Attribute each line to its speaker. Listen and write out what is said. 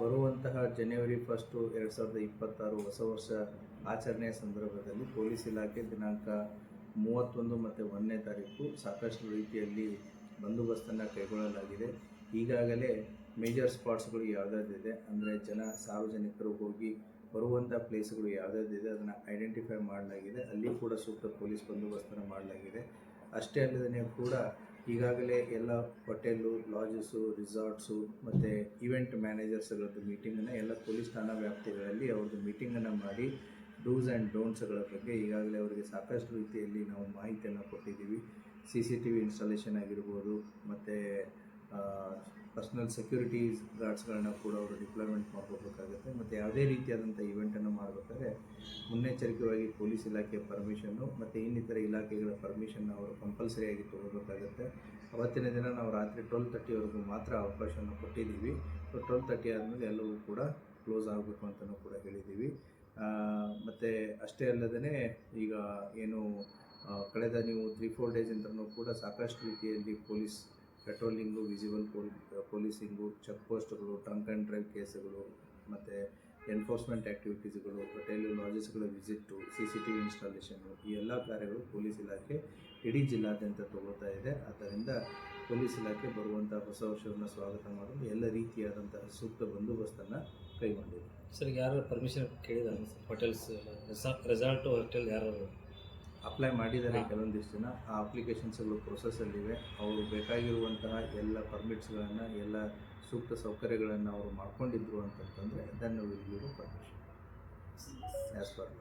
Speaker 1: ಬರುವಂತಹ ಜನವರಿ 1, 2026 ಹೊಸ ವರ್ಷ ಆಚರಣೆಯ ಸಂದರ್ಭದಲ್ಲಿ ಪೊಲೀಸ್ ಇಲಾಖೆ ದಿನಾಂಕ 31 ಮತ್ತು 1ನೇ ತಾರೀಕು ಸಾಕಷ್ಟು ರೀತಿಯಲ್ಲಿ ಬಂದೋಬಸ್ತನ್ನು ಕೈಗೊಳ್ಳಲಾಗಿದೆ. ಈಗಾಗಲೇ ಮೇಜರ್ ಸ್ಪಾಟ್ಸ್ಗಳು ಯಾವುದಾದಿದೆ ಅಂದರೆ ಸಾರ್ವಜನಿಕರು ಹೋಗಿ ಬರುವಂಥ ಪ್ಲೇಸ್ಗಳು ಯಾವುದಾದಿದೆ ಅದನ್ನು ಐಡೆಂಟಿಫೈ ಮಾಡಲಾಗಿದೆ. ಅಲ್ಲಿ ಕೂಡ ಸೂಕ್ತ ಪೊಲೀಸ್ ಬಂದೋಬಸ್ತನ್ನು ಮಾಡಲಾಗಿದೆ. ಅಷ್ಟೇ ಅಲ್ಲದೇ ಕೂಡ ಈಗಾಗಲೇ ಎಲ್ಲ ಹೋಟೆಲು, ಲಾಡ್ಜಸ್ಸು, ರಿಸಾರ್ಟ್ಸು ಮತ್ತು ಈವೆಂಟ್ ಮ್ಯಾನೇಜರ್ಸ್ಗಳದ್ದು ಮೀಟಿಂಗನ್ನು ಎಲ್ಲ ಪೊಲೀಸ್ ಠಾಣಾ ವ್ಯಾಪ್ತಿಗಳಲ್ಲಿ ಅವ್ರದ್ದು ಮೀಟಿಂಗನ್ನು ಮಾಡಿ ಡೂಸ್ ಆ್ಯಂಡ್ ಡೋಂಟ್ಸ್ಗಳ ಬಗ್ಗೆ ಈಗಾಗಲೇ ಅವರಿಗೆ ಸಾಕಷ್ಟು ರೀತಿಯಲ್ಲಿ ನಾವು ಮಾಹಿತಿಯನ್ನು ಕೊಟ್ಟಿದ್ದೀವಿ. CCTV ಇನ್ಸ್ಟಾಲೇಷನ್ ಆಗಿರ್ಬೋದು, ಮತ್ತು ಪರ್ಸ್ನಲ್ ಸೆಕ್ಯೂರಿಟೀಸ್ ಗಾರ್ಡ್ಸ್ಗಳನ್ನ ಕೂಡ ಅವರು ಡಿಪ್ಲಾಯ್ಮೆಂಟ್ ಮಾಡ್ಕೋಬೇಕಾಗುತ್ತೆ. ಮತ್ತು ಯಾವುದೇ ರೀತಿಯಾದಂಥ ಇವೆಂಟನ್ನು ಮಾಡಬೇಕಾದ್ರೆ ಮುನ್ನೆಚ್ಚರಿಕೆಯಾಗಿ ಪೊಲೀಸ್ ಇಲಾಖೆಯ ಪರ್ಮಿಷನ್ನು ಮತ್ತು ಇನ್ನಿತರ ಇಲಾಖೆಗಳ ಪರ್ಮಿಷನ್ನ ಅವರು ಕಂಪಲ್ಸರಿಯಾಗಿ ತೊಗೋಬೇಕಾಗುತ್ತೆ. ಅವತ್ತಿನ ದಿನ ನಾವು ರಾತ್ರಿ 12:30ವರೆಗೂ ಮಾತ್ರ ಅವಕಾಶವನ್ನು ಕೊಟ್ಟಿದ್ದೀವಿ. 12:30 ಆದಮೇಲೆ ಎಲ್ಲವೂ ಕೂಡ ಕ್ಲೋಸ್ ಆಗಬೇಕು ಅಂತಲೂ ಕೂಡ ಹೇಳಿದ್ದೀವಿ. ಮತ್ತು ಅಷ್ಟೇ ಅಲ್ಲದೇ ಈಗ ಏನು ಕಳೆದ ನೀವು 3-4 ಡೇಸಿಂದನೂ ಕೂಡ ಸಾಕಷ್ಟು ರೀತಿಯಲ್ಲಿ ಪೊಲೀಸ್ ಪೆಟ್ರೋಲಿಂಗು, ವಿಸಿಬಲ್ ಪೊಲೀಸಿಂಗು, ಚೆಕ್ ಪೋಸ್ಟ್ಗಳು, ಡ್ರಂಕ್ ಆ್ಯಂಡ್ ಡ್ರೈವ್ ಕೇಸುಗಳು, ಮತ್ತು ಎನ್ಫೋರ್ಸ್ಮೆಂಟ್ ಆ್ಯಕ್ಟಿವಿಟೀಸ್ಗಳು, ಹೋಟೆಲು, ಲಾಡ್ಜಸ್ಗಳ ವಿಸಿಟ್ಟು, CCTV ಇನ್ಸ್ಟಾಲೇಷನ್ನು, ಈ ಎಲ್ಲ ಕಾರ್ಯಗಳು ಪೊಲೀಸ್ ಇಲಾಖೆ ಇಡೀ ಜಿಲ್ಲಾದ್ಯಂತ ತಗೋತಾ ಇದೆ. ಆದ್ದರಿಂದ ಪೊಲೀಸ್ ಇಲಾಖೆ ಬರುವಂಥ ಹೊಸ ವರ್ಷವನ್ನು ಸ್ವಾಗತ ಮಾಡಲು ಎಲ್ಲ ರೀತಿಯಾದಂತಹ ಸೂಕ್ತ ಬಂದೋಬಸ್ತನ್ನು ಕೈಗೊಂಡಿದೆ.
Speaker 2: ಸರ್, ಯಾರು ಪರ್ಮಿಷನ್ ಕೇಳಿದ್ದಾರೆ ಸರ್? ಹೋಟೆಲ್ಸ್, ರೆಸಾರ್ಟು, ಹೋಟೆಲ್ ಯಾರು
Speaker 1: ಅಪ್ಲೈ ಮಾಡಿದ್ದಾರೆ? ಕೆಲವೊಂದಿಷ್ಟು ಜನ ಆ ಅಪ್ಲಿಕೇಶನ್ಸ್ಗಳು ಪ್ರೊಸೆಸ್ಸಲ್ಲಿವೆ. ಅವರು ಬೇಕಾಗಿರುವಂತಹ ಎಲ್ಲ ಪರ್ಮಿಟ್ಸ್ಗಳನ್ನು, ಎಲ್ಲ ಸೂಕ್ತ ಸೌಕರ್ಯಗಳನ್ನು ಅವರು ಮಾಡ್ಕೊಂಡಿದ್ರು ಅಂತಂತಂದರೆ then will give permission as per